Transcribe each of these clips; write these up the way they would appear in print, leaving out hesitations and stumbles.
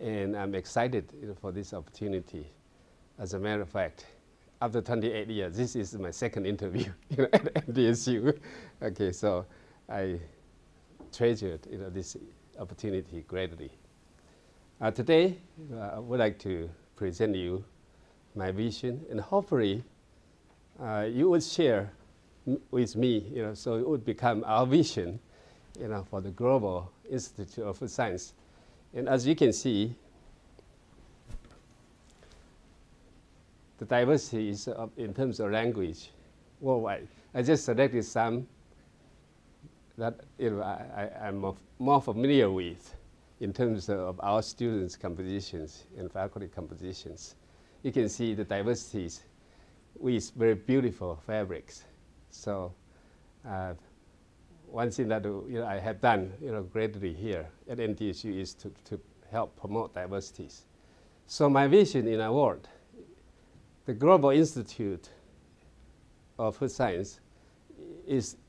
And I'm excited for this opportunity. As a matter of fact, after 28 years, this is my second interview at NDSU. Okay, so I treasured this opportunity greatly. Today, I would like to present you my vision, and hopefully you would share with me, so it would become our vision, for the Global Institute of Food Science. And as you can see, the diversity is in terms of language worldwide. I just selected some that I'm more familiar with in terms of our students' compositions and faculty compositions. You can see the diversities with very beautiful fabrics. So one thing that I have done greatly here at NDSU is to help promote diversities. So my vision in a word, the Global Institute of Food Science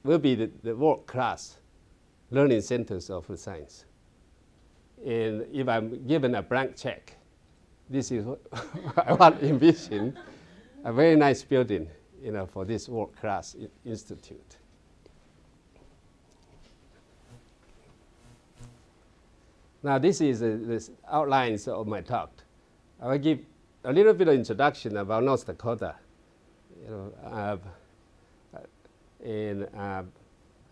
will be the world-class learning centers of food science. And if I'm given a blank check, this is what I want to envision, a very nice building for this world-class institute. Now this is the outlines of my talk. I will give a little bit of introduction about North Dakota, and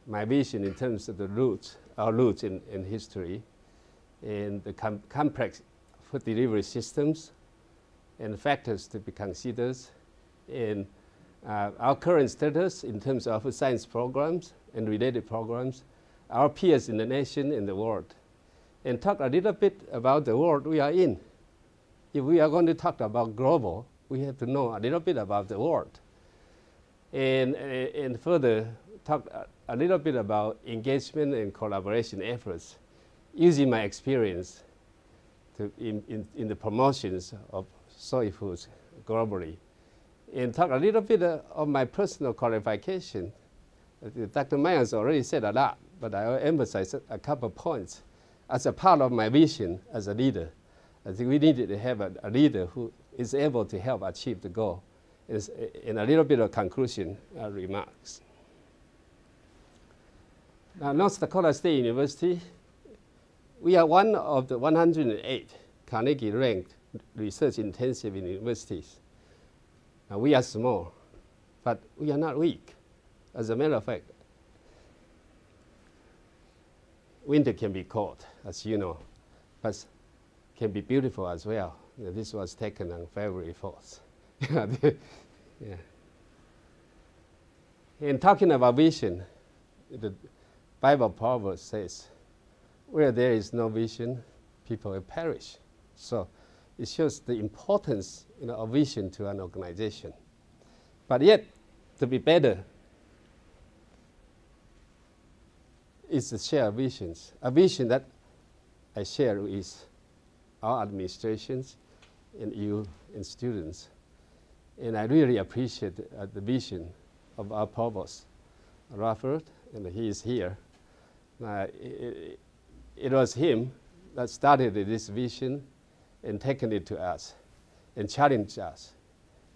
my vision in terms of the roots, our roots in history, and the complex food delivery systems, and factors to be considered, and our current status in terms of food science programs and related programs, our peers in the nation and the world, and talk a little bit about the world we are in. If we are going to talk about global, we have to know a little bit about the world. And further talk a little bit about engagement and collaboration efforts using my experience in the promotions of soy foods globally. And talk a little bit of my personal qualification. Dr. Myers already said a lot, but I will emphasize a couple points. As a part of my vision as a leader, I think we needed to have a leader who is able to help achieve the goal. In a little bit of conclusion remarks. Now, North Dakota State University, we are one of the 108 Carnegie-ranked research-intensive universities. Now, we are small, but we are not weak. As a matter of fact, winter can be cold, as you know, but can be beautiful as well. This was taken on February 4th. Yeah. In talking about vision, the Bible proverb says, where there is no vision, people will perish. So it shows the importance of vision to an organization. But yet, to be better, is to share visions. A vision that I share with our administrations and you and students. And I really appreciate the vision of our provost, Rafford, and he is here. It was him that started this vision and taken it to us and challenged us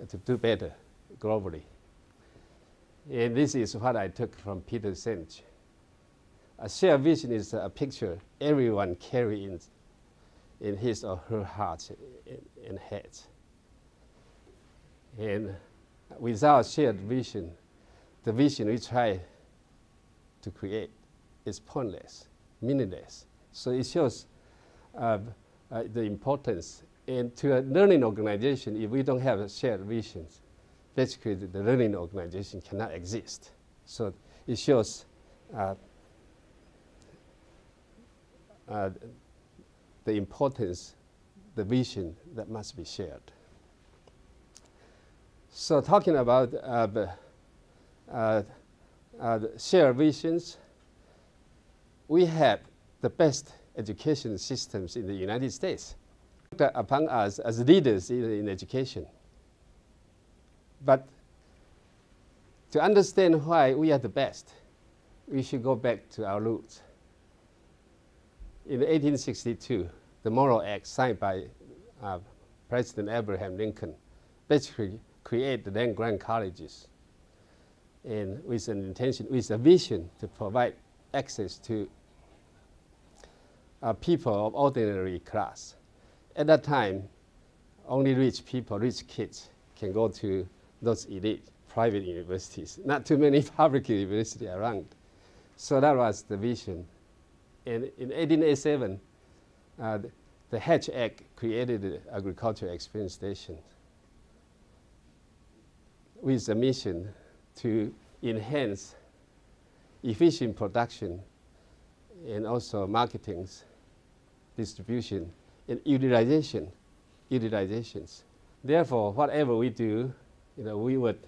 to do better globally. And this is what I took from Peter Senge. A shared vision is a picture everyone carries in his or her heart and head. And without shared vision, the vision we try to create is pointless, meaningless. So it shows the importance. And to a learning organization, if we don't have a shared visions, basically the learning organization cannot exist. So it shows the importance, the vision that must be shared. So talking about the shared visions, we have the best education systems in the United States. Upon us as leaders in education. But to understand why we are the best, we should go back to our roots. In 1862, the Morrow Act signed by President Abraham Lincoln, basically create the then grand colleges, and with an intention, with a vision to provide access to people of ordinary class. At that time, only rich people, rich kids, can go to those elite private universities. Not too many public universities around. So that was the vision. And in 1887, the Hatch Act created the Agricultural Experience Station with a mission to enhance efficient production and also marketing, distribution, and utilizations. Therefore, whatever we do, we would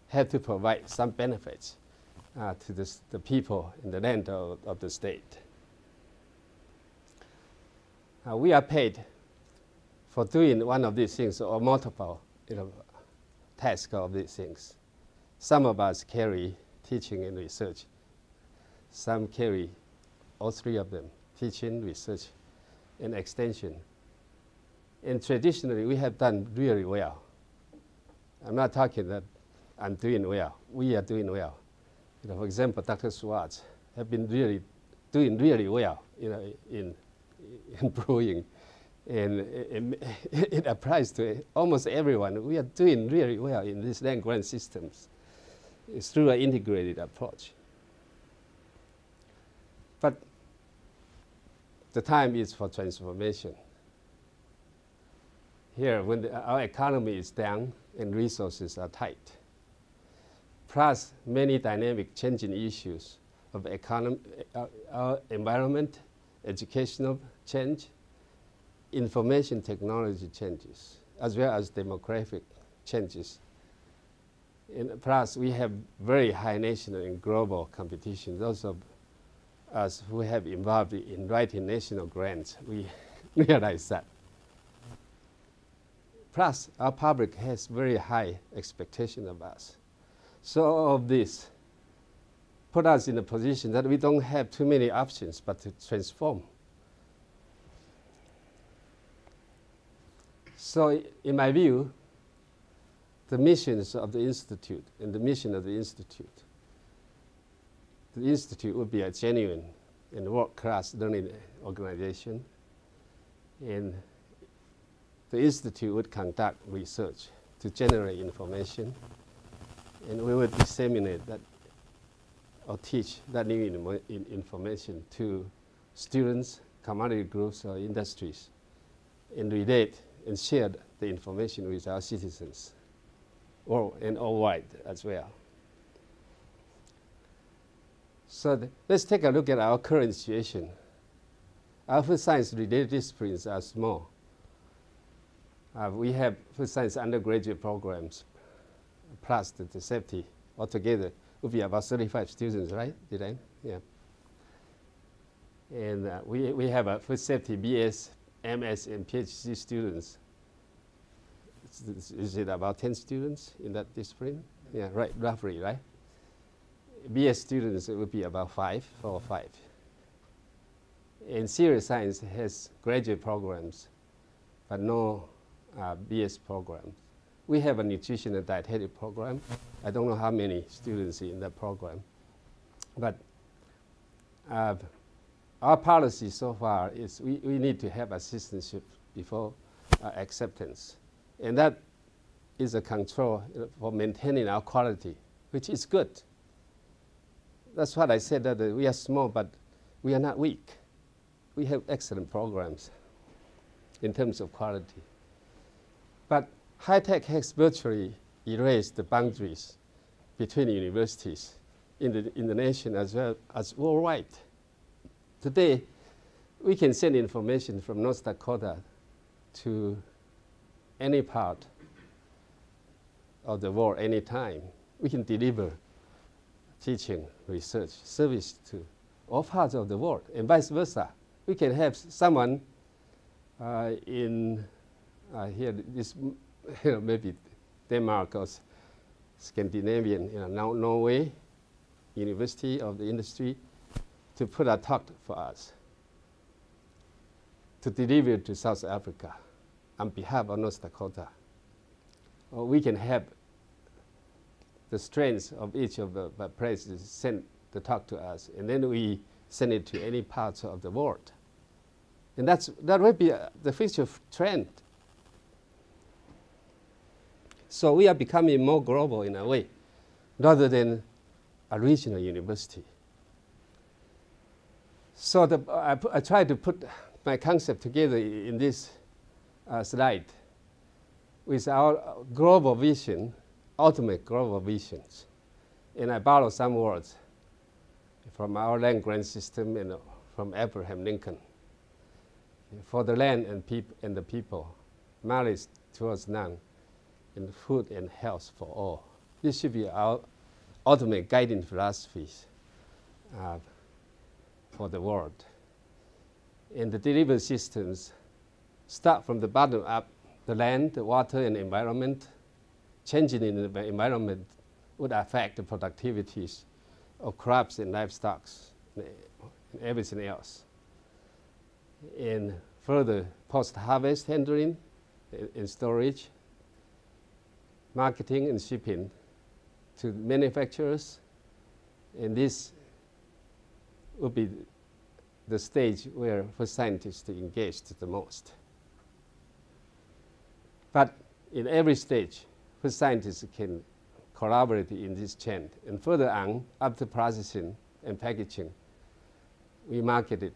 have to provide some benefits to the people in the land of the state. We are paid for doing one of these things or multiple tasks of these things. Some of us carry teaching and research. Some carry all three of them, teaching, research, and extension. And traditionally, we have done really well. I'm not talking that I'm doing well. We are doing well. For example, Dr. Schwartz have been doing really well in brewing. And it applies to almost everyone. We are doing really well in these land grant systems. It's through an integrated approach. But the time is for transformation. Here, when our economy is down and resources are tight, plus many dynamic changing issues of our environment, educational change, information technology changes, as well as demographic changes. And plus, we have very high national and global competition. Those of us who have involved in writing national grants, we realize that. Plus, our public has very high expectation of us. So all of this put us in a position that we don't have too many options but to transform. So in my view, the missions of the Institute and the mission of the Institute would be a genuine and world-class learning organization. And the Institute would conduct research to generate information, and we would disseminate that or teach that new information to students, commodity groups, or industries, and relate and share the information with our citizens, and all wide as well. So let's take a look at our current situation. Our food science-related disciplines are small. We have food science undergraduate programs, plus the safety altogether would be about 35 students, right? Did I? Yeah. And we have a food safety BS, MS, and PhD students. Is it about 10 students in that discipline? Yeah, right, roughly, right? BS students, it would be about 4 or 5. And serious science has graduate programs, but no BS programs. We have a nutrition and dietetic program. I don't know how many students in that program. But our policy so far is we need to have assistantship before acceptance. And that is a control for maintaining our quality, which is good. That's what I said, that we are small, but we are not weak. We have excellent programs in terms of quality. But high-tech has virtually erased the boundaries between universities in the nation as well as worldwide. Today, we can send information from North Dakota to any part of the world anytime. We can deliver teaching, research, service to all parts of the world, and vice versa. We can have someone in here, this maybe Denmark or Scandinavian, Norway, University of the Industry, to put a talk for us. to deliver to South Africa on behalf of North Dakota. Or we can have the strengths of each of the places send the talk to us, and then we send it to any parts of the world. And that will be the future trend. So we are becoming more global in a way, rather than a regional university. So I tried to put my concept together in this slide with our global vision, ultimate global visions. And I borrowed some words from our land grant system and from Abraham Lincoln. For the land and the people, malice towards none, and food and health for all. This should be our ultimate guiding philosophies for the world. And the delivery systems start from the bottom up. The land, the water, and the environment. Changing in the environment would affect the productivities of crops and livestock and everything else. And further, post-harvest handling and storage, marketing and shipping to manufacturers, and this will be the stage where food scientists engage the most. But in every stage, food scientists can collaborate in this chain. And further on, after processing and packaging, we market it,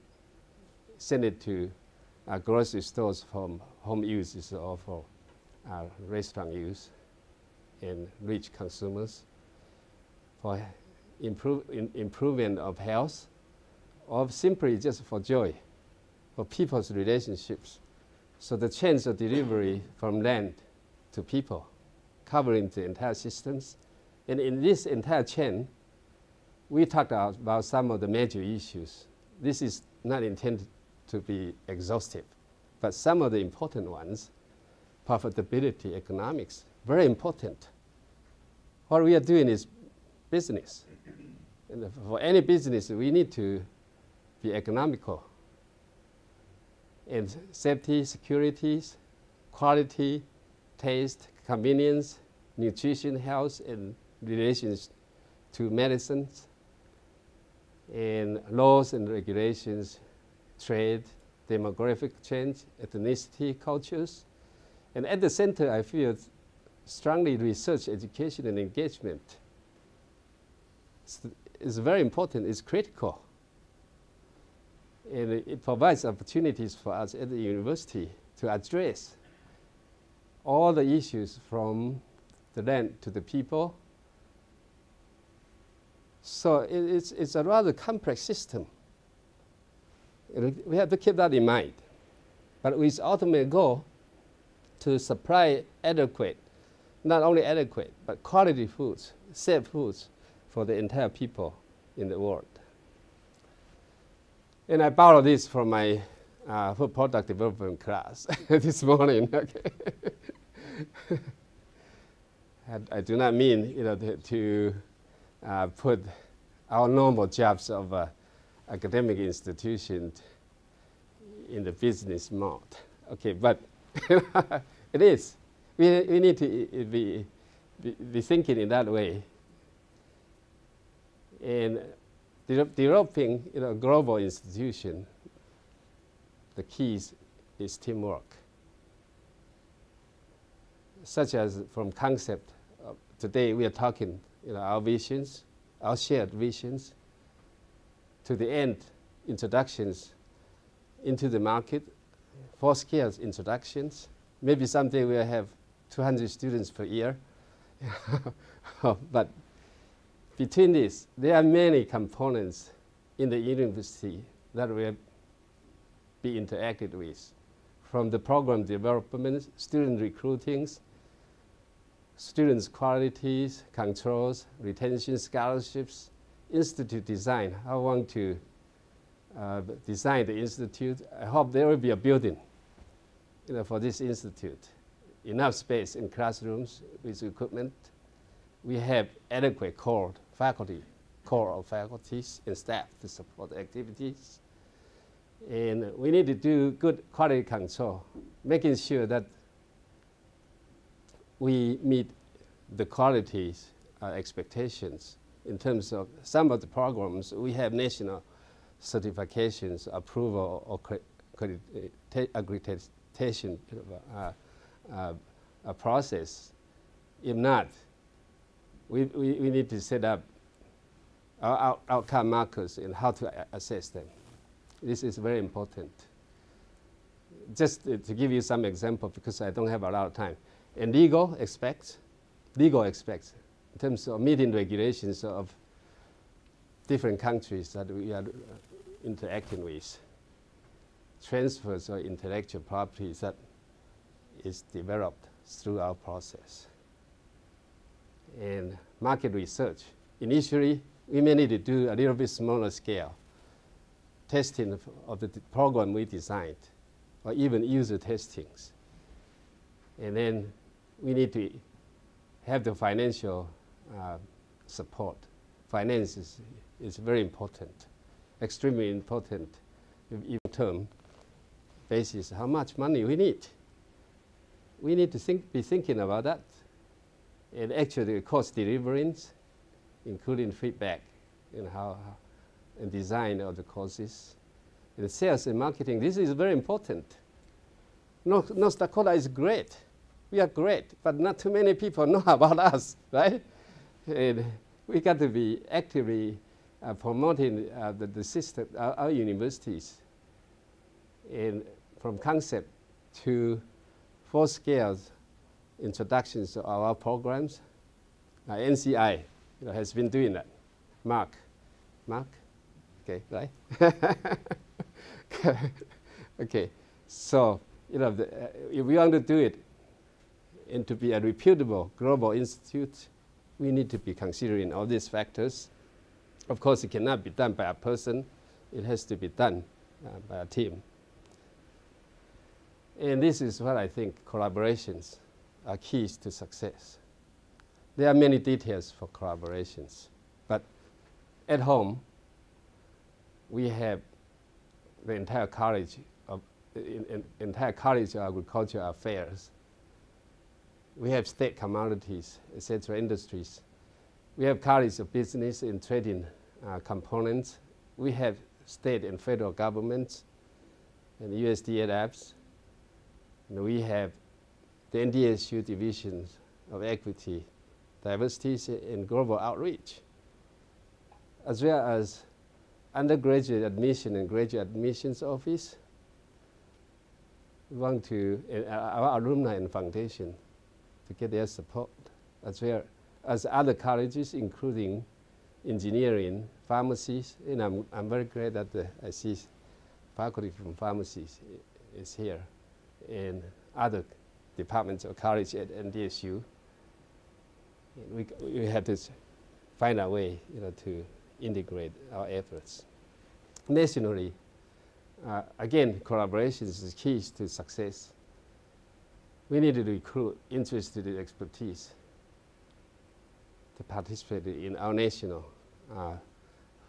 send it to grocery stores for home uses or for restaurant use, and reach consumers for improvement of health, or simply just for joy, for people's relationships. So the chains of delivery from land to people, covering the entire systems. And in this entire chain, we talked about some of the major issues. This is not intended to be exhaustive, but some of the important ones, profitability, economics, very important. What we are doing is business. And for any business, we need to be economical. And safety, security, quality, taste, convenience, nutrition, health, and relations to medicines, and laws and regulations, trade, demographic change, ethnicity, cultures. And at the center, I feel strongly research, education, and engagement. It's very important, it's critical. And it provides opportunities for us at the university to address all the issues from the land to the people. So it's a rather complex system. We have to keep that in mind. But with ultimate goal to supply adequate, not only adequate, but quality foods, safe foods for the entire people in the world. And I borrowed this from my food product development class this morning. Okay. I do not mean to put our normal jobs of academic institutions in the business mode. Okay, but it is. We need to be thinking in that way. And developing a global institution, the key is teamwork. Such as from concept, today we are talking our visions, our shared visions, to the end, introductions into the market, full-scale introductions. Maybe someday we'll have 200 students per year. But between this, there are many components in the university that will be interacted with, from the program development, student recruiting, students' qualities, controls, retention scholarships, institute design. I want to design the institute. I hope there will be a building for this institute, enough space in classrooms with equipment. We have adequate core of faculties and staff to support the activities. And we need to do good quality control, making sure that we meet the quality expectations. In terms of some of the programs, we have national certifications, approval, or accreditation process. If not, we need to set up our outcome markers and how to assess them. This is very important. Just to give you some example, because I don't have a lot of time. And legal aspects, in terms of meeting regulations of different countries that we are interacting with, transfers of intellectual properties that is developed through our process. And market research. Initially, we may need to do a little bit smaller scale testing of the program we designed, or even user testings. And then we need to have the financial support. Finance is very important, extremely important in term basis, how much money we need. We need to be thinking about that. And actually cost deliverance, including feedback and and design of the courses. And sales and marketing, this is very important. North Dakota is great. We are great, but not too many people know about us, right? And we got to be actively promoting the system, our universities. And from concept to full-scale introductions of our programs, NCI has been doing that. Mark, okay, right? Okay, so if we want to do it and to be a reputable global institute, we need to be considering all these factors. Of course, it cannot be done by a person. It has to be done by a team. And this is what I think collaborations are keys to success. There are many details for collaborations, but at home, we have the entire College of Agricultural Affairs. We have state commodities, etc., industries. We have College of Business and Trading components. We have state and federal governments and USDA labs. And we have the NDSU divisions of equity, diversity, and global outreach, as well as undergraduate admission and graduate admissions office. We want to, our alumni and foundation, to get their support, as well as other colleges, including engineering, pharmacies, and I'm very glad that I see faculty from pharmacies is here, and other departments of college at NDSU. We have to find a way, to integrate our efforts. Nationally, again, collaboration is key to success. We need to recruit interested expertise to participate in our national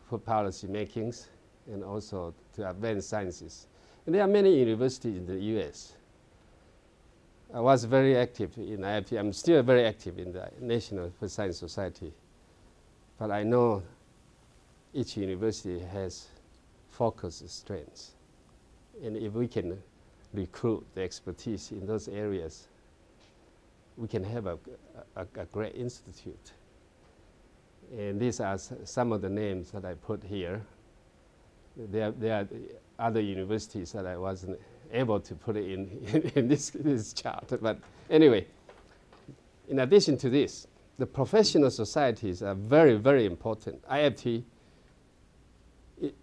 food policy makings and also to advance sciences. And there are many universities in the US. I was very active in IFT. I'm still very active in the National Food Science Society. But I know each university has focused strengths. And if we can recruit the expertise in those areas, we can have a great institute. And these are some of the names that I put here. There are other universities that I wasn't able to put it in this chart. But anyway, in addition to this, the professional societies are very, very important. IFT,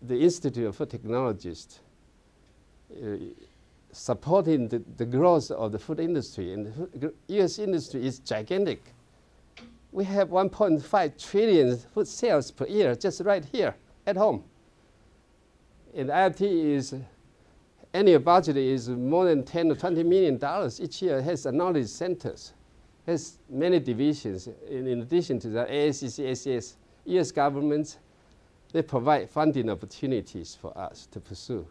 the Institute of Food Technologists, supporting the growth of the food industry. And the US industry is gigantic. We have 1.5 trillion food sales per year just right here at home. And IFT annual budget is more than $10 or $20 million each year. It has knowledge centers, has many divisions. In addition to that, ASCC, ACS, US governments, they provide funding opportunities for us to pursue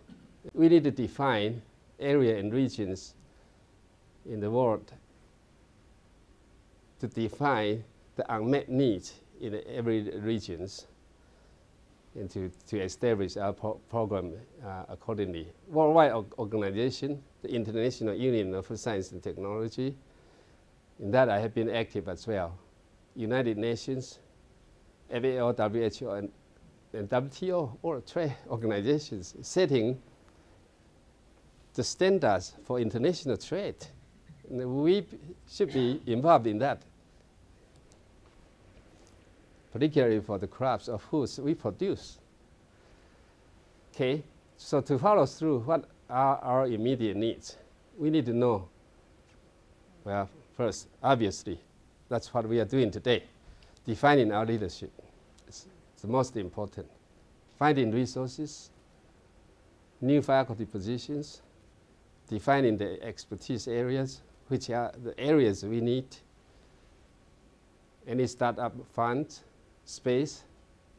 We need to define area and regions in the world to define the unmet needs in every regions and to establish our program accordingly. Worldwide organization, the International Union of Science and Technology, in that I have been active as well. United Nations, FAO, WHO, and WTO, World Trade Organizations, setting the standards for international trade. And we should be involved in that, particularly for the crops of foods we produce. Okay, so to follow through, what are our immediate needs? We need to know, well, first, obviously, that's what we are doing today, defining our leadership. It's the most important. Finding resources, new faculty positions, defining the expertise areas, which are the areas we need, any startup funds, space,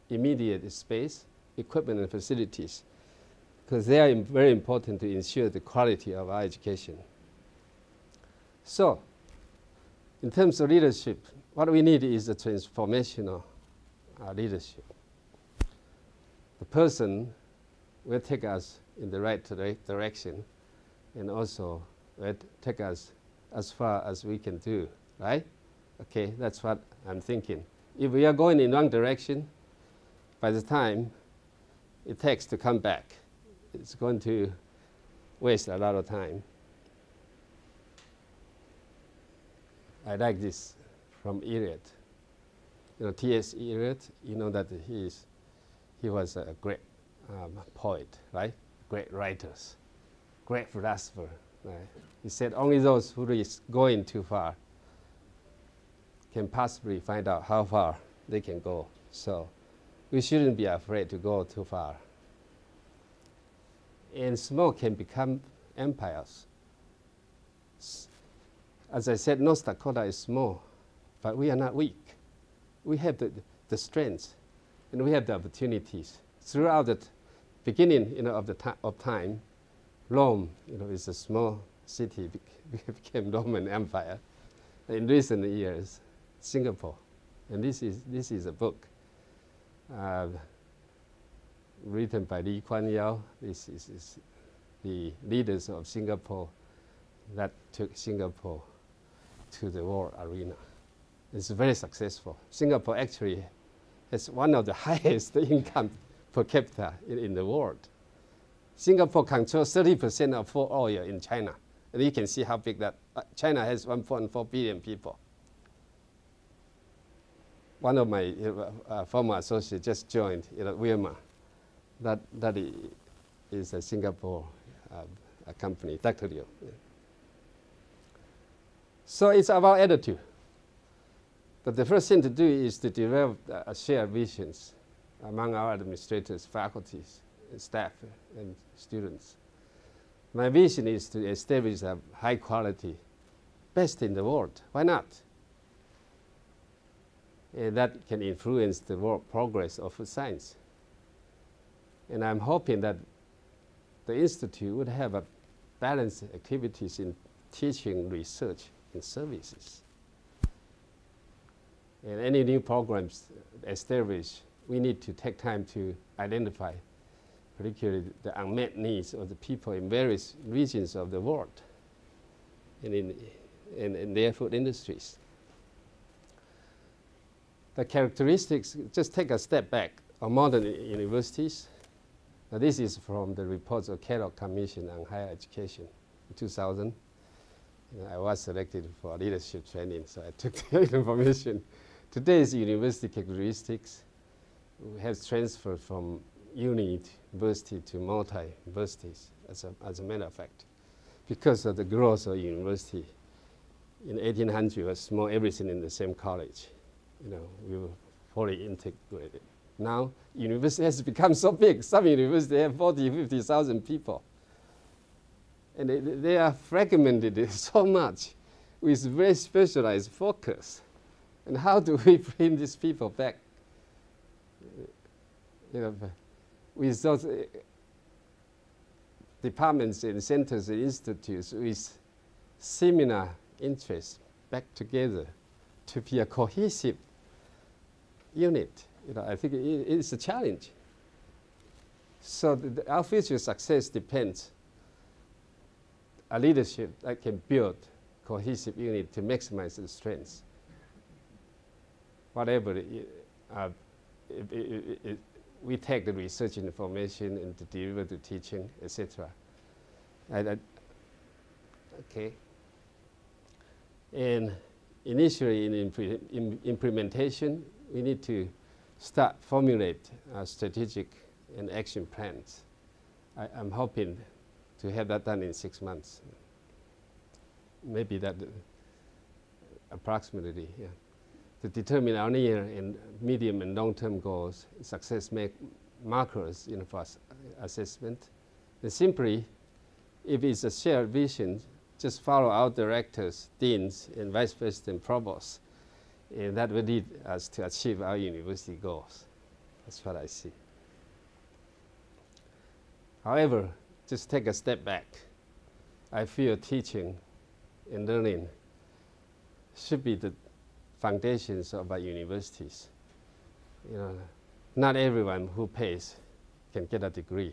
immediate space, equipment and facilities, because they are very important to ensure the quality of our education. So, in terms of leadership, what we need is a transformational leadership. The person will take us in the right direction and also will take us as far as we can do, right? Okay, that's what I'm thinking. If we are going in wrong direction, by the time it takes to come back, it's going to waste a lot of time. I like this from Eliot. You know, T.S. Eliot, you know that he was a great poet, right? Great writers, great philosopher. Right? He said only those who is going too far can possibly find out how far they can go. So we shouldn't be afraid to go too far. And small can become empires. As I said, North Dakota is small, but we are not weak. We have the strength, and we have the opportunities. Throughout the beginning of time, Rome is a small city, became Roman Empire. In recent years, Singapore, and this is a book written by Lee Kuan Yew. This is the leaders of Singapore that took Singapore to the world arena. It's very successful. Singapore actually has one of the highest income per capita in the world. Singapore controls 30% of fuel oil in China, and you can see how big that. China has 1.4 billion people. One of my former associates just joined Wilmar. That is a Singapore a company, Dr. Liu. So it's about attitude. But the first thing to do is to develop shared visions among our administrators, faculties, staff, and students. My vision is to establish a high quality, best in the world. Why not? And that can influence the world progress of science. And I'm hoping that the Institute would have a balanced activities in teaching, research, and services. And any new programs established, we need to take time to identify particularly the unmet needs of the people in various regions of the world and in their food industries. The characteristics, just take a step back, of modern universities. Now this is from the reports of Kellogg Commission on Higher Education in 2000. I was selected for leadership training, so I took the information. Today's university characteristics, we have transferred from university to multi-universities, as a matter of fact. Because of the growth of university, in 1800 it was small, everything in the same college. We were fully integrated. Now, university has become so big. Some universities have 40, 50,000 people. And they are fragmented so much with very specialized focus. And how do we bring these people back? With those departments and centers and institutes with similar interests back together to be a cohesive unit. I think it's a challenge. So our future success depends on a leadership that can build cohesive unit to maximize the strengths. Whatever we take the research information and to deliver to teaching, etc. Okay. And initially in implementation, we need to start formulate strategic and action plans. I'm hoping to have that done in 6 months. Maybe that approximately, yeah. To determine our near and medium and long-term goals, success markers for assessment. And simply, if it's a shared vision, just follow our directors, deans, and vice president provosts, and that will lead us to achieve our university goals. That's what I see. However, just take a step back. I feel teaching and learning should be the foundations of our universities. Not everyone who pays can get a degree.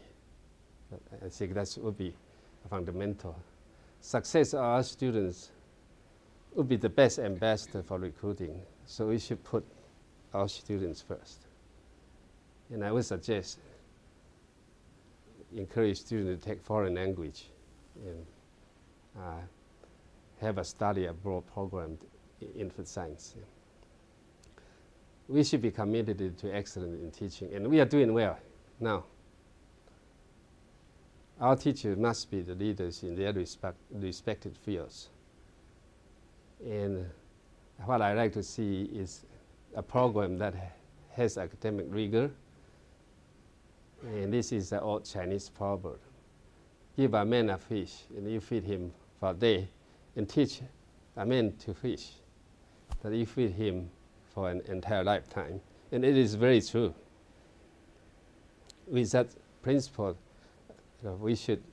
I think that would be fundamental. Success of our students would be the best ambassador for recruiting, so we should put our students first. And I would suggest encourage students to take foreign language and have a study abroad program in science. We should be committed to excellence in teaching, and we are doing well now. Our teachers must be the leaders in their respected fields. And what I like to see is a program that has academic rigor. And this is an old Chinese proverb. Give a man a fish, and you feed him for a day, and teach a man to fish, that you feed him for an entire lifetime. And it is very true. With that principle, we should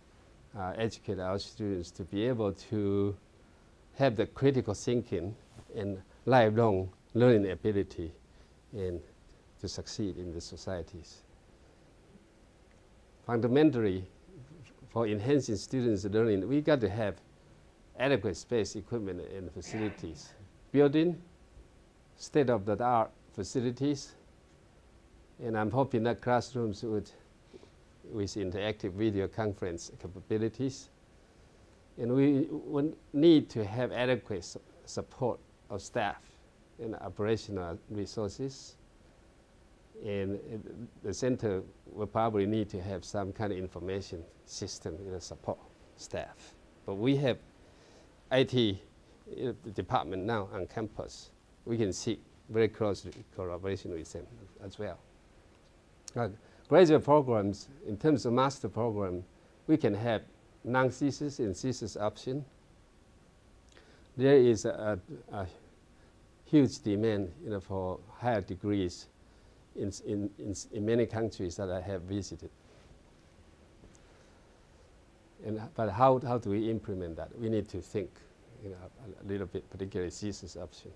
educate our students to be able to have the critical thinking and lifelong learning ability and to succeed in the societies. Fundamentally, for enhancing students' learning, we got to have adequate space, equipment, and facilities. Building state-of-the-art facilities, and I'm hoping that classrooms with interactive video conference capabilities. And we would need to have adequate support of staff and operational resources. And the center will probably need to have some kind of information system support staff. But we have IT department now on campus. We can seek very close collaboration with them as well. Graduate programs, in terms of master program, we can have non-thesis and thesis option. There is a huge demand for higher degrees in many countries that I have visited. But how do we implement that? We need to think a little bit, particularly thesis option.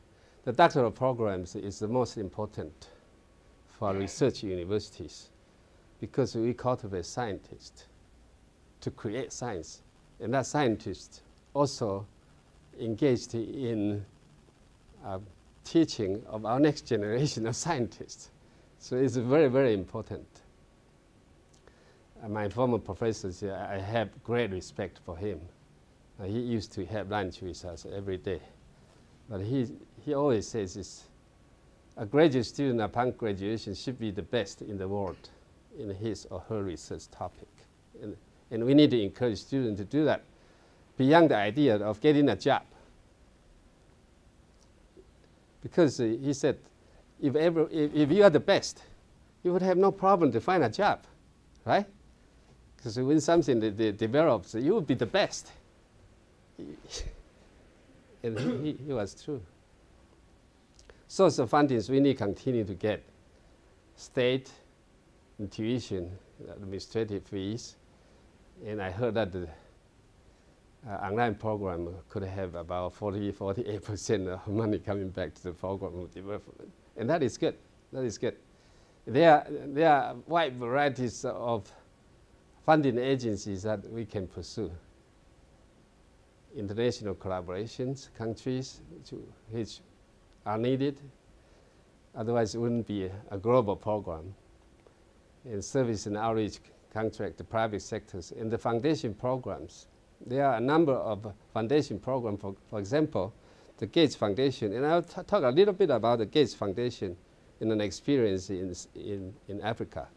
The doctoral programs is the most important for research universities because we cultivate scientists to create science. And that scientists also engaged in teaching of our next generation of scientists. So it's very, very important. My former professor, I have great respect for him. He used to have lunch with us every day. But he always says this, a graduate student upon graduation should be the best in the world in his or her research topic. And we need to encourage students to do that beyond the idea of getting a job. Because he said, if you are the best, you would have no problem to find a job, right? Because when something develops, you will be the best. And he was true. Source of fundings, we need to continue to get state, tuition, administrative fees, And I heard that the online program could have about 48% of money coming back to the program of development. And that is good. That is good. There are wide varieties of funding agencies that we can pursue. International collaborations, countries which are needed. Otherwise, it wouldn't be a global program. And service and outreach contract, the private sectors, and the foundation programs. There are a number of foundation programs, for example, the Gates Foundation. And I'll talk a little bit about the Gates Foundation in an experience in Africa.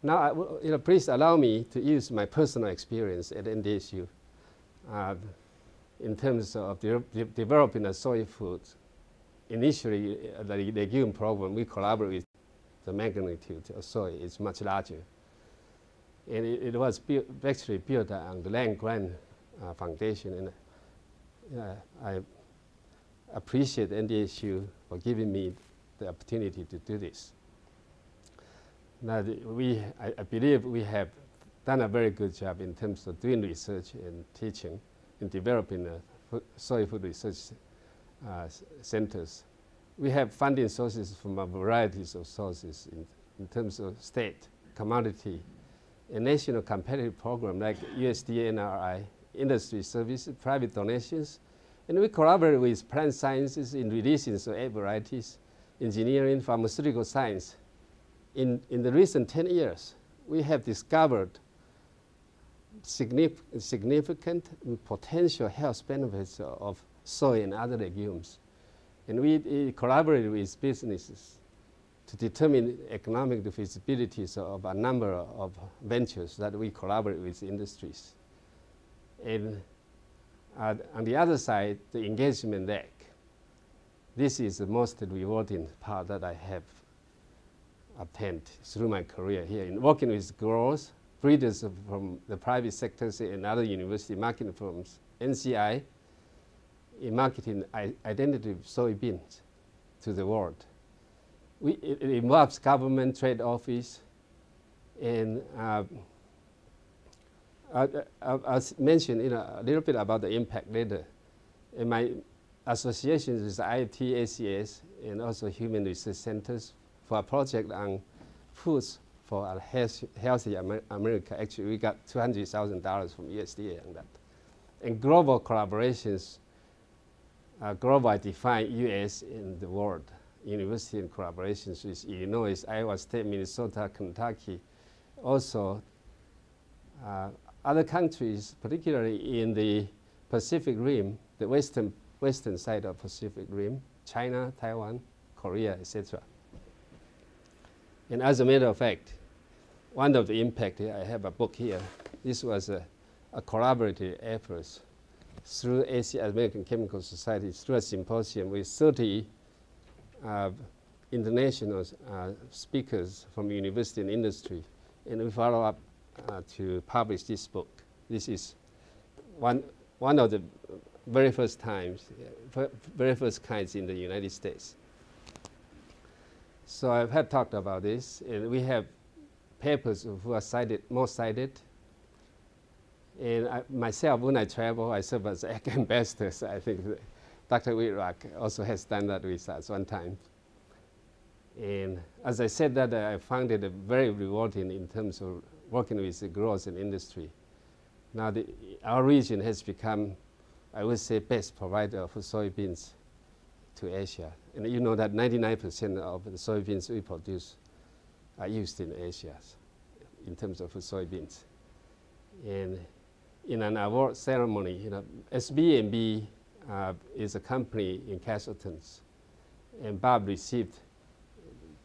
Now, please allow me to use my personal experience at NDSU in terms of developing a soy food. Initially, the legume program, we collaborate with the magnitude of soy is much larger. And it was actually built on the Land Grant Foundation. And I appreciate NDSU for giving me the opportunity to do this. Now, I believe we have done a very good job in terms of doing research and teaching and developing soy food research centers. We have funding sources from a variety of sources in terms of state, commodity, a national competitive program like USDA, NRI, industry services, private donations, and we collaborate with plant sciences in releasing egg varieties, engineering, pharmaceutical science. In the recent 10 years, we have discovered significant and potential health benefits of soy and other legumes. And we collaborate with businesses to determine economic feasibilities of a number of ventures that we collaborate with industries. And on the other side, the engagement leg. This is the most rewarding part that I have obtained through my career here in working with growers, breeders from the private sectors and other university marketing firms, NCI, in marketing identity of soybeans to the world. It involves government, trade office, and I'll mention a little bit about the impact later. In my associations with IIT, ACS, and also Human Research Centers for a project on foods for a healthy America. Actually, we got $200,000 from USDA on that. And global collaborations, global I define US in the world, university and collaborations with Illinois, Iowa State, Minnesota, Kentucky, also other countries, particularly in the Pacific Rim, the western side of Pacific Rim, China, Taiwan, Korea, etc. And as a matter of fact, one of the impact, I have a book here. This was a collaborative effort through ACI, American Chemical Society, through a symposium with 30 international speakers from university and industry. And we follow up to publish this book. This is one of the very first kinds in the United States. So I have talked about this, and we have papers who are cited, more cited. And myself, when I travel, I serve as egg ambassador. So I think Dr. Whitrock also has done that with us one time. And as I said that, I found it very rewarding in terms of working with the growers and industry. Now our region has become, I would say, best provider for soybeans to Asia. And you know that 99% of the soybeans we produce are used in Asia in terms of soybeans. And in an award ceremony, SB&B is a company in Castleton's, and Bob received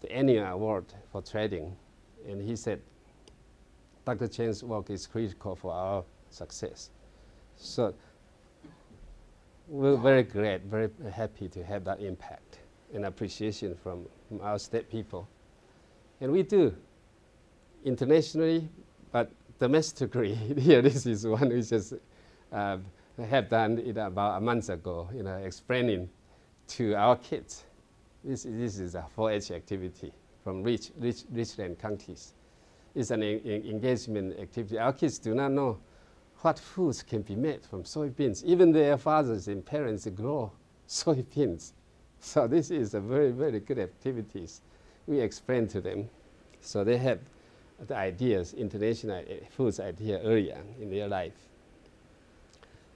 the annual award for trading, and he said, Dr. Chang's work is critical for our success. So we're very glad, very happy to have that impact and appreciation from our state people. And we do internationally, but domestically, here this is one we just have done it about a month ago, explaining to our kids. This is a 4-H activity from rich land countries. It's an engagement activity. Our kids do not know what foods can be made from soybeans. Even their fathers and parents grow soybeans. So this is a very, very good activities. We explain to them. So they have the ideas, international foods idea earlier in their life.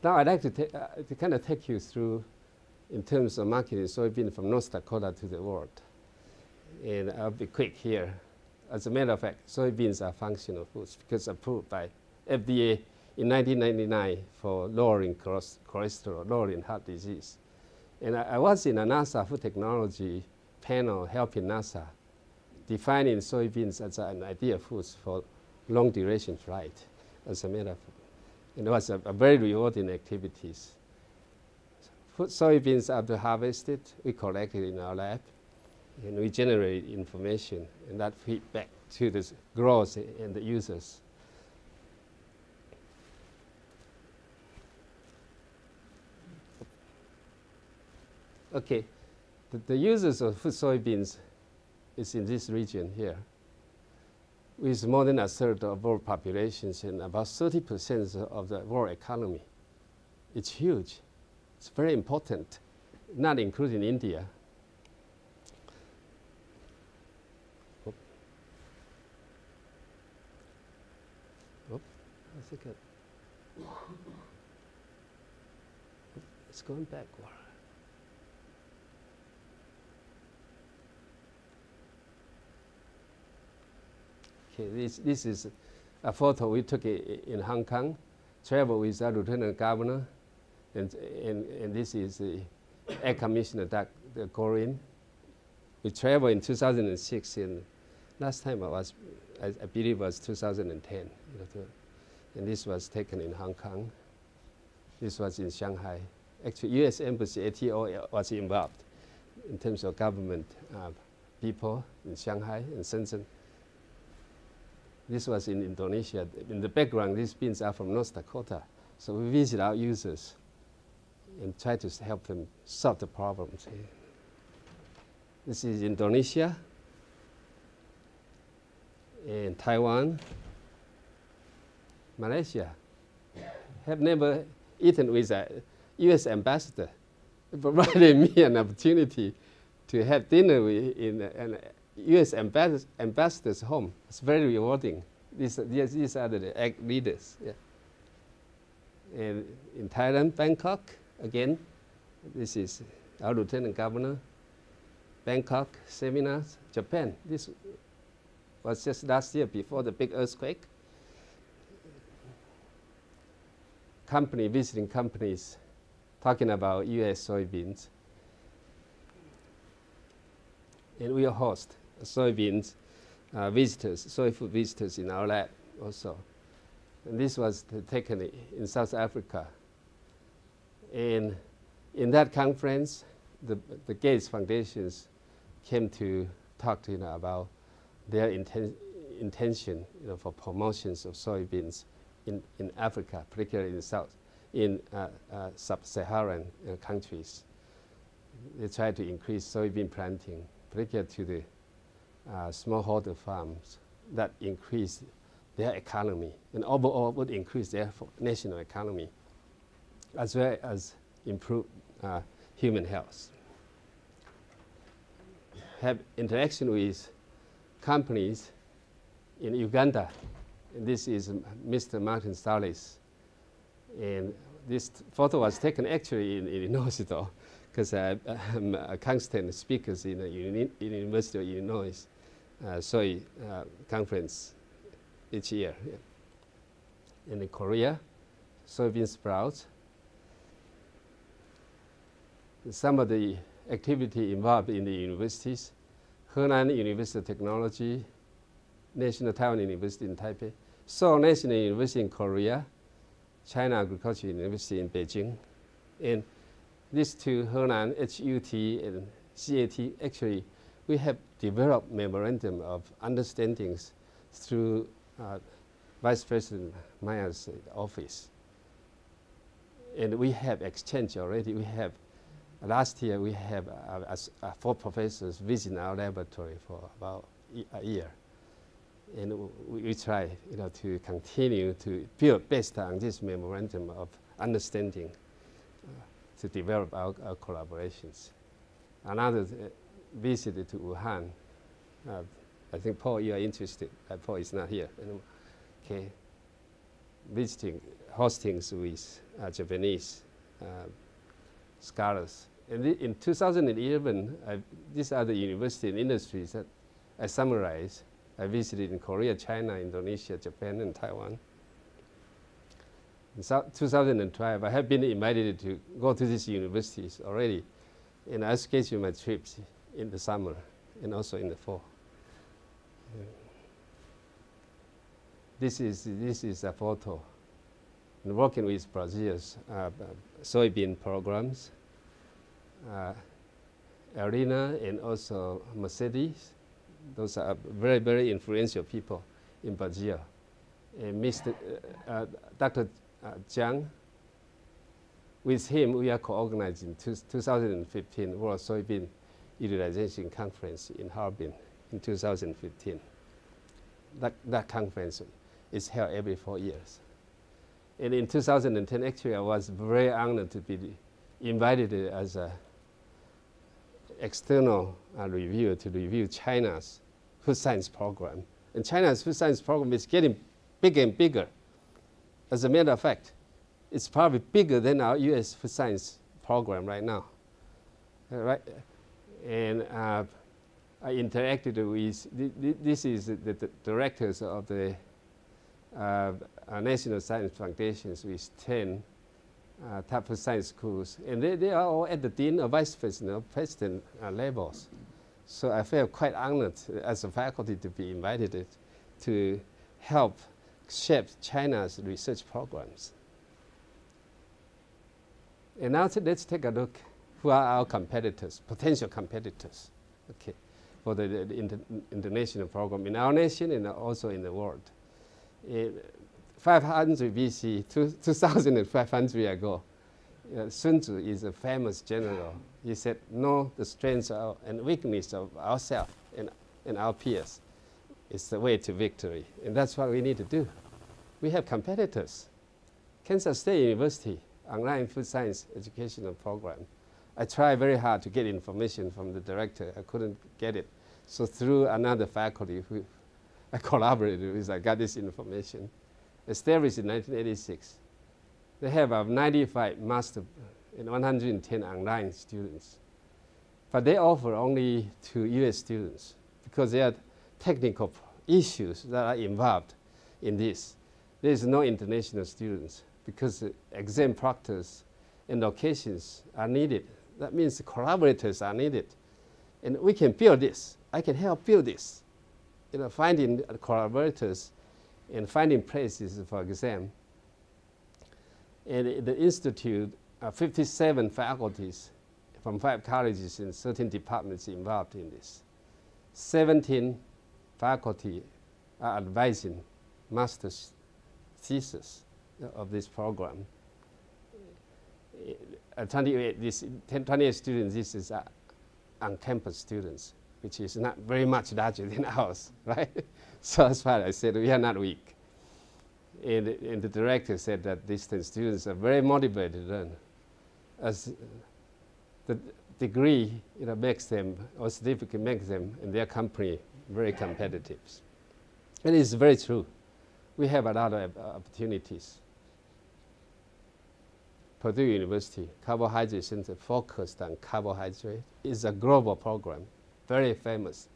Now I'd like to kind of take you through in terms of marketing soybean from North Dakota to the world. And I'll be quick here. As a matter of fact, soybeans are functional foods because approved by FDA in 1999 for lowering cholesterol, lowering heart disease. And I was in a NASA food technology panel helping NASA defining soybeans as an ideal food for long duration flight, as a matter of fact. And it was a very rewarding activities. Soybeans after harvested, we collect it in our lab, and we generate information, and that feed back to the growers and the users. Okay, the users of food soybeans is in this region here, with more than a third of world populations and about 30% of the world economy. It's huge. It's very important, not including India. Oop. Oop. I think it's going backward. Okay, this is a photo we took in Hong Kong, travel with our Lieutenant Governor, and this is the Air Commissioner, Dr. Gorin. We traveled in 2006, and last time I believe was 2010. And this was taken in Hong Kong. This was in Shanghai. Actually, U.S. Embassy, ATO, was involved in terms of government people in Shanghai and Shenzhen. This was in Indonesia. In the background, these beans are from North Dakota. So we visit our users and try to help them solve the problems. This is Indonesia and Taiwan, Malaysia. Have never eaten with a U.S. ambassador. It provided me an opportunity to have dinner in an U.S. ambassador's home. It's very rewarding. These are the ag leaders. Yeah. And in Thailand, Bangkok, again, this is our Lieutenant Governor. Bangkok seminars, Japan. This was just last year before the big earthquake. Visiting companies talking about U.S. soybeans. And we host soybeans visitors, soy food visitors in our lab also. And this was taken in South Africa. And in that conference, the Gates Foundations came to talk to about their intention for promotions of soybeans in Africa, particularly in sub-Saharan countries. They try to increase soybean planting, particularly to the smallholder farms that increase their economy and overall would increase their national economy as well as improve human health. Have interaction with companies in Uganda. And this is Mr. Martin Starlis. And this photo was taken actually in Illinois though, because I'm a constant speaker in the University of Illinois soy conference each year. Yeah. In Korea, soybean sprouts. Some of the activity involved in the universities, Henan University of Technology, National Taiwan University in Taipei, Seoul National University in Korea, China Agricultural University in Beijing. And these two, Henan, HUT, and CAT, actually, we have developed memorandum of understandings through Vice President Meyer's office. And we have exchange already. We have, last year, we have 4 professors visiting our laboratory for about a year. And we try, to continue to build based on this memorandum of understanding to develop our collaborations. Another visit to Wuhan. I think, Paul, you are interested. Paul is not here anymore. Okay. Hostings with Japanese scholars. And in 2011, these are the university and industries that I summarized. I visited in Korea, China, Indonesia, Japan, and Taiwan. In 2012, I have been invited to go to these universities already, and I schedule my trips in the summer and also in the fall. This is a photo. And working with Brazil's soybean programs, Arena and also Mercedes. Those are very, very influential people in Brazil. And Dr. Chang, with him we are co-organizing 2015 World Soybean Utilization Conference in Harbin in 2015. That conference is held every 4 years. And in 2010, actually, I was very honored to be invited as an external reviewer to review China's food science program. And China's food science program is getting bigger and bigger. As a matter of fact, it's probably bigger than our US food science program right now. Right? And I interacted with, this is the directors of the National Science Foundations with 10 top of science schools. And they are all at the dean or vice president levels. So I felt quite honored as a faculty to be invited to help shape China's research programs. And now let's take a look who are our competitors, potential competitors, okay, for the international program in our nation and also in the world. 500 BC, 2,500 years ago, Sun Tzu is a famous general. He said, know the strengths and weakness of ourselves and our peers. It's the way to victory. And that's what we need to do. We have competitors. Kansas State University, online food science educational program. I tried very hard to get information from the director. I couldn't get it. So through another faculty who I collaborated with, I got this information. Established in 1986. They have 95 master and 110 online students. But they offer only to US students because there are technical issues that are involved in this. There is no international students because exam proctors and locations are needed. That means collaborators are needed. And we can build this. I can help build this. Finding collaborators and finding places for exam. And the institute, 57 faculties from 5 colleges and 13 departments involved in this. 17 faculty are advising master's thesis of this program. 28 students, this is on-campus students, which is not very much larger than ours, right? So that's why I said we are not weak. And the director said that these 10 students are very motivated to learn. As the degree makes them, or certificate makes them in their company very competitive. And it's very true. We have a lot of opportunities. Purdue University Carbohydrate Center focused on carbohydrate is a global program, very famous,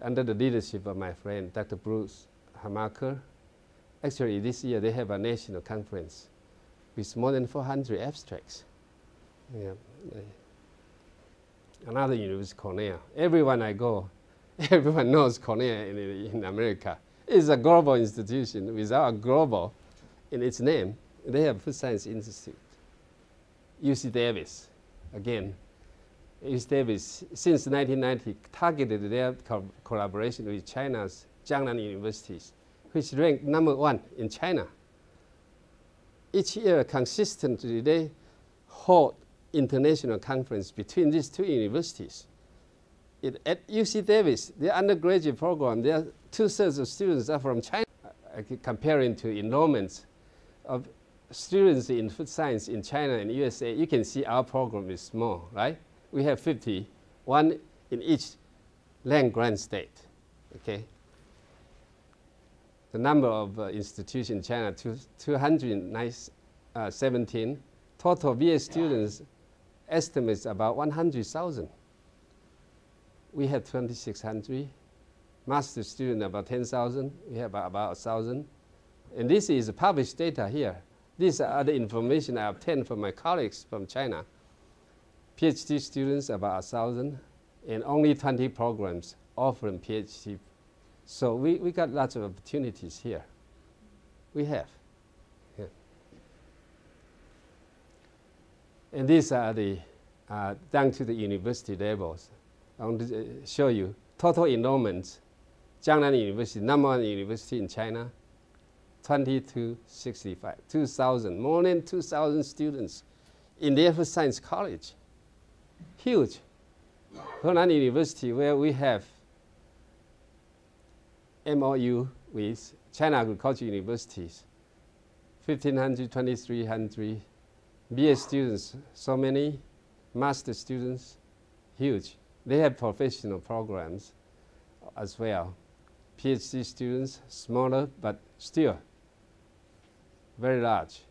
under the leadership of my friend Dr. Bruce Hamaker. Actually, this year they have a national conference with more than 400 abstracts. Yeah. Another university, Cornell. Everyone I go, everyone knows Cornell in America. It's a global institution without a global in its name. They have Food Science Institute. UC Davis, again, UC Davis, since 1990, targeted their collaboration with China's Jiangnan universities, which ranked #1 in China. Each year, consistently, they hold international conference between these 2 universities. at UC Davis, the undergraduate program, there are 2/3 of students are from China. Comparing to enrollments of students in food science in China and USA, you can see our program is small, right? We have 50, one in each land-grant state, okay? The number of institutions in China, 217. Total BA students estimates about 100,000. We have 2,600. Master student about 10,000. We have about 1,000. And this is published data here. These are the information I obtained from my colleagues from China. PhD students about 1,000, and only 20 programs offering PhD. So we got lots of opportunities here. We have. Yeah. And these are the down to the university levels. I want to show you total enrollments. Jiangnan University, #1 university in China, 20 to 65, 2,000, more than 2,000 students in the food science college. Huge. Henan University, where we have MOU with China Agricultural Universities, 1,500, 2,300. BA students, so many. Master students, huge. They have professional programs as well. PhD students, smaller, but still very large.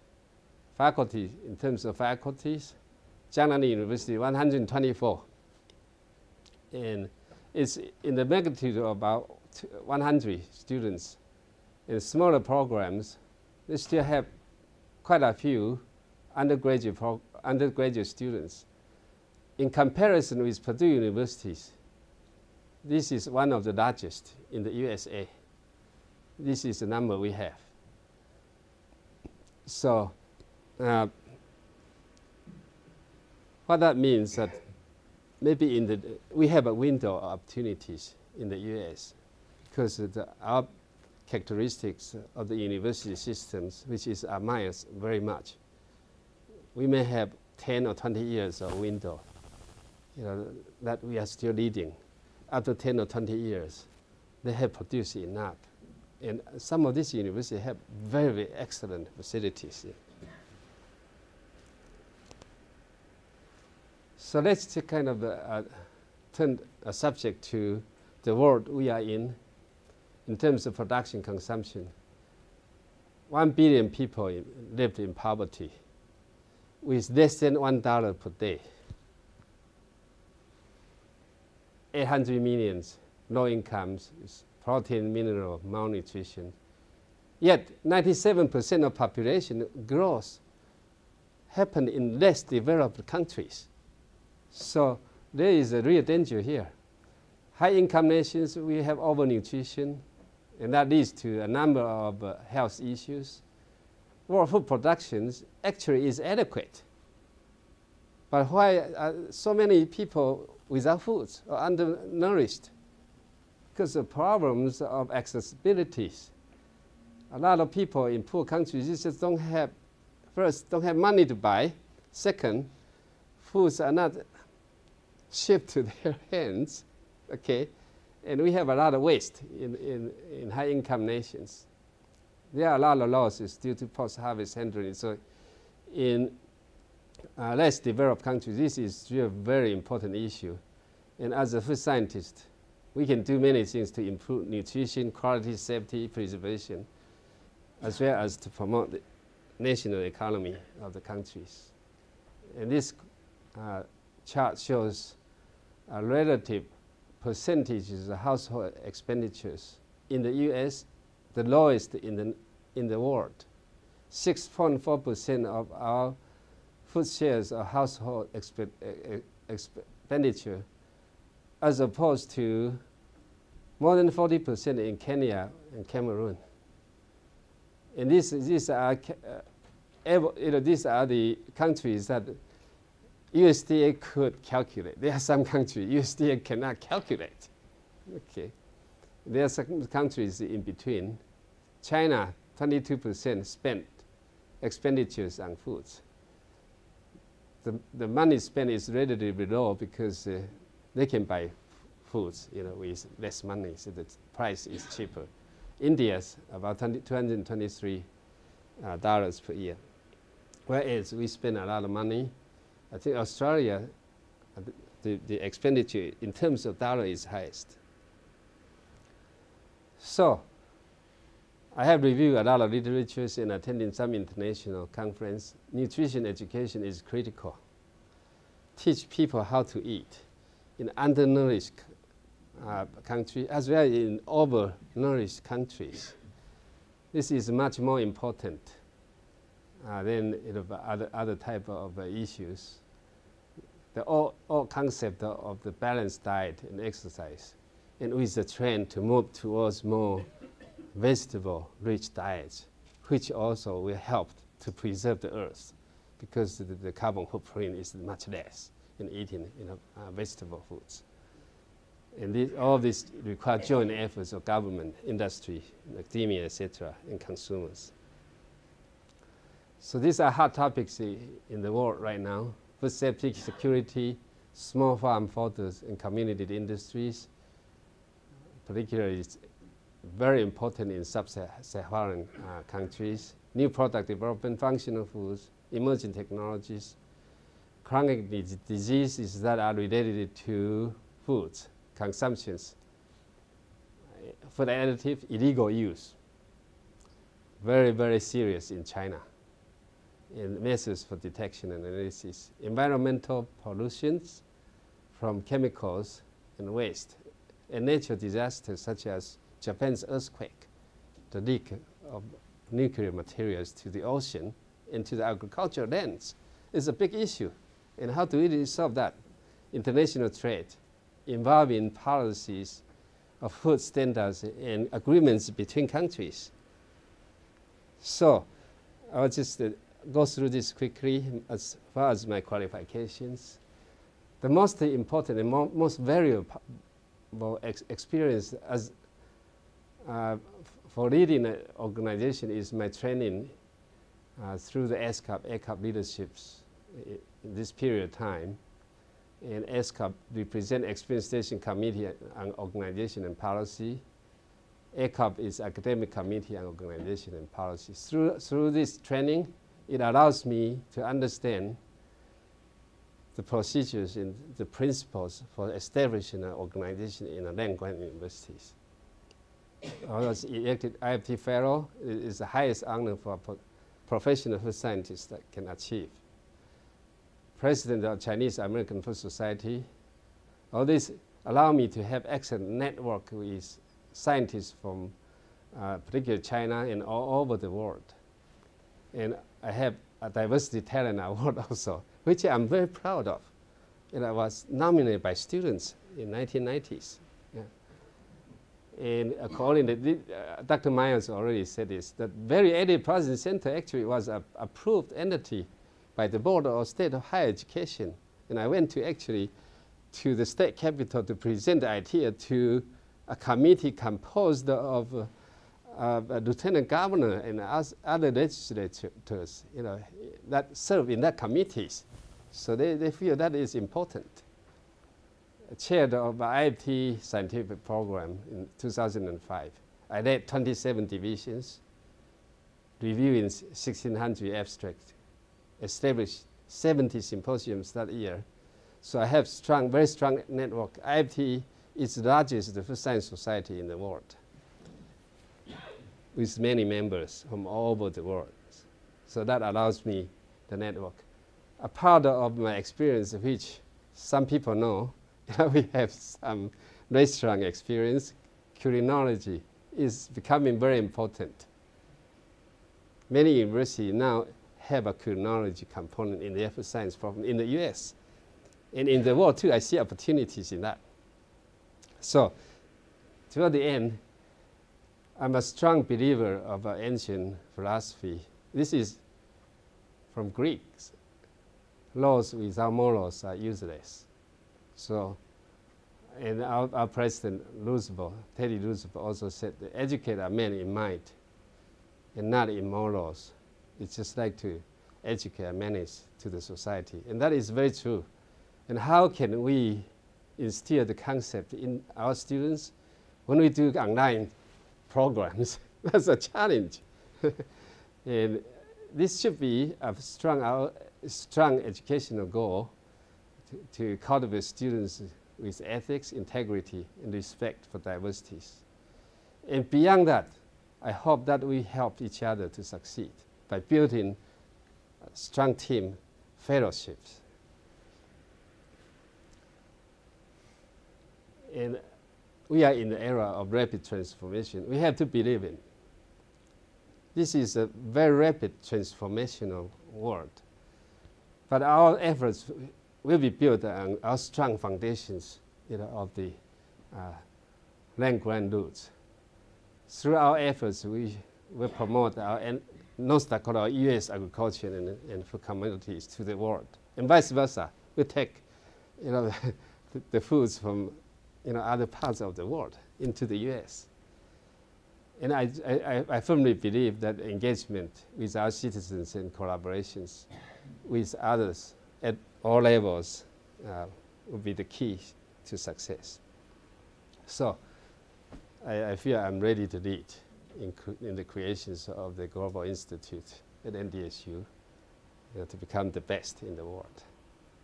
Faculty, in terms of faculties, Jiangnan University, 124. And it's in the magnitude of about 100 students. In smaller programs, they still have quite a few undergraduate students. In comparison with Purdue universities, this is one of the largest in the USA. This is the number we have. So what that means that maybe we have a window of opportunities in the US because of our characteristics of the university systems, which is admires very much. We may have 10 or 20 years of window, that we are still leading. After 10 or 20 years, they have produced enough. And some of these universities have very, very excellent facilities. So let's just kind of turn a subject to the world we are in terms of production consumption. 1 billion people lived in poverty with less than $1 per day. 800 million low incomes, protein, mineral, malnutrition. Yet 97% of population growth happened in less developed countries. So there is a real danger here. High income nations, we have overnutrition, and that leads to a number of health issues. World food production actually is adequate. But why are so many people without food or undernourished? Because of problems of accessibility. A lot of people in poor countries just don't have money to buy. Second, foods are not shipped to their hands, okay? And we have a lot of waste in high-income nations. There are a lot of losses due to post-harvest handling. So in less developed countries, this is really a very important issue. And as a food scientist, we can do many things to improve nutrition, quality, safety, preservation, as well as to promote the national economy of the countries. And this chart shows relative percentages of household expenditures. In the US, the lowest in the world. 6.4% of our food shares of household expenditure, as opposed to more than 40% in Kenya and Cameroon. And these are the countries that USDA could calculate. There are some countries USDA cannot calculate. Okay, there are some countries in between. China, 22% spent expenditures on foods. The money spent is relatively low because they can buy foods, with less money, so the price is cheaper. India's about $223 per year, whereas we spend a lot of money. I think Australia, the expenditure in terms of dollar is highest. So I have reviewed a lot of literature and attended some international conference. Nutrition education is critical. Teach people how to eat in undernourished countries as well as in overnourished countries. This is much more important than other type of issues. The all concept of the balanced diet and exercise, and with the trend to move towards more vegetable-rich diets, which also will help to preserve the earth, because the carbon footprint is much less in eating vegetable foods. And all this requires joint efforts of government, industry, academia, etc., and consumers. So these are hot topics in the world right now. Food safety, security, small farm photos, and community industries, particularly is very important in sub-Saharan countries. New product development, functional foods, emerging technologies, chronic diseases that are related to foods, consumptions, food additive, illegal use. Very, very serious in China. And measures for detection and analysis. Environmental pollutions from chemicals and waste. And natural disasters such as Japan's earthquake, the leak of nuclear materials to the ocean and to the agricultural lands is a big issue. And how do we solve that? International trade involving policies of food standards and agreements between countries. So I'll just go through this quickly as far as my qualifications. The most important and most valuable experience as for leading an organization is my training through the ASCAP leaderships in this period of time. And ASCAP represents Experience Station Committee on Organization and Policy. ACAP is Academic Committee on Organization and Policy. Through this training, it allows me to understand the procedures and the principles for establishing an organization in a land-grant universities. I was elected IFT Fellow. It is the highest honor for a professional food scientist that can achieve. President of Chinese American Food Society. All this allow me to have excellent network with scientists from particularly China and all over the world. And I have a diversity talent award also, which I'm very proud of. And I was nominated by students in 1990s. Yeah. And according to Dr. Myers already said this, that very early processing center actually was an approved entity by the Board of State of Higher Education. And I went to the state capital to present the idea to a committee composed of a lieutenant governor and other legislators, that serve in that committees. So they feel that is important. Chaired of the IFT scientific program in 2005. I led 27 divisions, reviewing 1,600 abstracts, established 70 symposiums that year. So I have very strong network. IFT is the largest food science society in the world, with many members from all over the world. So that allows me the network. A part of my experience, which some people know, we have some restaurant experience. Culinology is becoming very important. Many universities now have a culinology component in their food science program in the US. And in the world too, I see opportunities in that. So, toward the end, I'm a strong believer of ancient philosophy. This is from Greeks. Laws without morals are useless. So, and our president, Teddy Roosevelt, also said, educate a man in mind and not in morals. It's just like to educate a menace to the society. And that is very true. And how can we instill the concept in our students when we do online programs. That's a challenge. And this should be a strong educational goal to cultivate students with ethics, integrity, and respect for diversities. And beyond that, I hope that we help each other to succeed by building strong team fellowships. And we are in the era of rapid transformation. We have to believe in. This is a very rapid transformational world. But our efforts will be built on our strong foundations, of the land-grant roots. Through our efforts, we will promote our North Dakota, U.S. agriculture and food commodities to the world, and vice versa. We take, the foods from, other parts of the world into the U.S. And I firmly believe that engagement with our citizens and collaborations with others at all levels will be the key to success. So I feel I'm ready to lead in the creations of the Global Institute at NDSU to become the best in the world.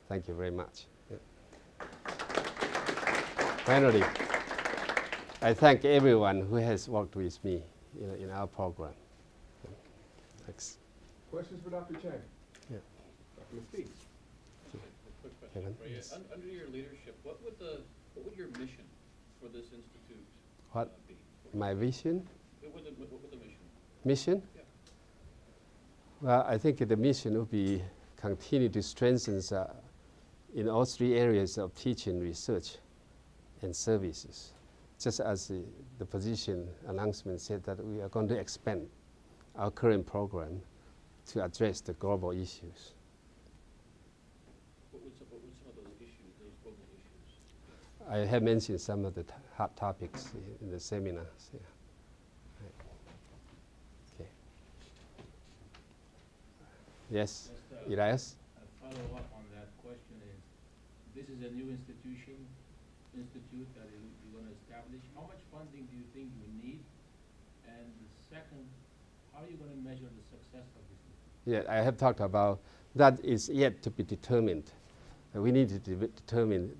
Thank you very much. Yeah. Finally, I thank everyone who has worked with me in our program. Thanks. Questions for Dr. Chang? Yeah. Dr. McPhee. Quick question for you. Under your leadership, what would your mission for this institute be? My vision? What would the mission? Mission? Yeah. Well, I think the mission would be continue to strengthen in all three areas of teaching, research, and services. Just as the position announcement said that we are going to expand our current program to address the global issues. What would some of those issues, those global issues? I have mentioned some of the hot topics in the seminars. Yeah. Right. Okay. Yes, Just Elias? a follow-up on that question is, this is a new institute that you're going to establish. How much funding do you think you need? And the second, how are you going to measure the success of this institute? Yeah, I have talked about that is yet to be determined. We need to determine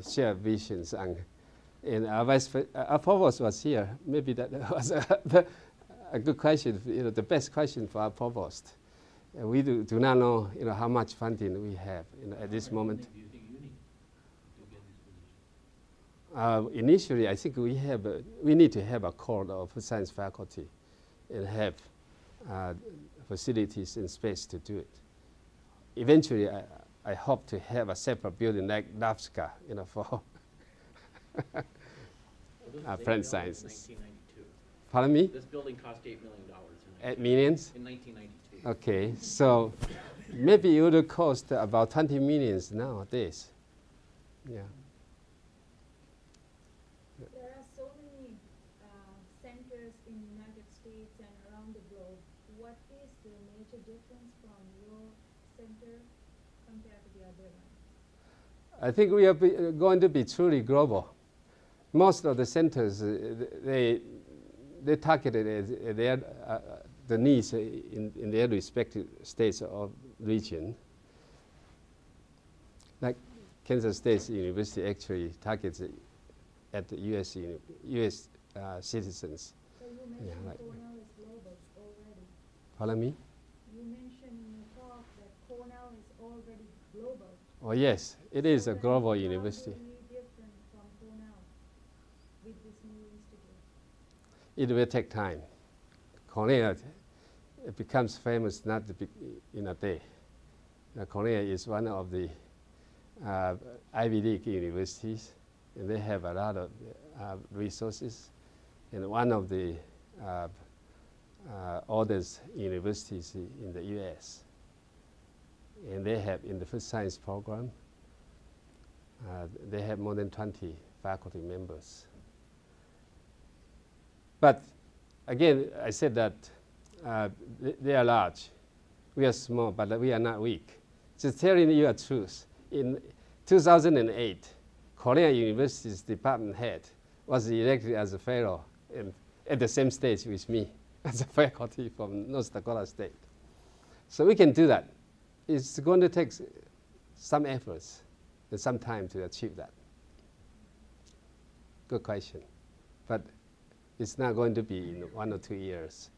shared visions, and our provost was here.Maybe that was a good question. The best question for our provost. We do not know, how much funding we have at this moment. Do you think you need to get this position? Initially, I think we need to have a core of science faculty and have facilities and space to do it. Eventually, I hope to have a separate building like NAFSCA, for plant sciences. 1992. Pardon me? This building cost $8 million. 8 millions? In 1992. Okay, so maybe it would cost about 20 millions nowadays. Yeah. There are so many centers in the United States and around the globe. What is the major difference from your center compared to the other one? I think we are going to be truly global. Most of the centers, they targeted the needs in their respective states or region. Like Kansas State University actually targets at the U.S. Citizens. So you mentioned Cornell is global already. Pardon me? You mentioned in your talk that Cornell is already global. Oh yes, it is a So global then university. How will it be different from Cornell with this new institute? It will take time. Cornell it becomes famous not in a day. Cornell is one of the Ivy League universities, and they have a lot of resources, and one of the oldest universities in the U.S. And they have, in the first science program, they have more than 20 faculty members. But again, I said that they are large. We are small, but we are not weak. Just telling you a truth. In 2008, Korean University's department head was elected as a fellow at the same stage with me as a faculty from North Dakota State. So we can do that. It's going to take some efforts and some time to achieve that. Good question. But it's not going to be in 1 or 2 years.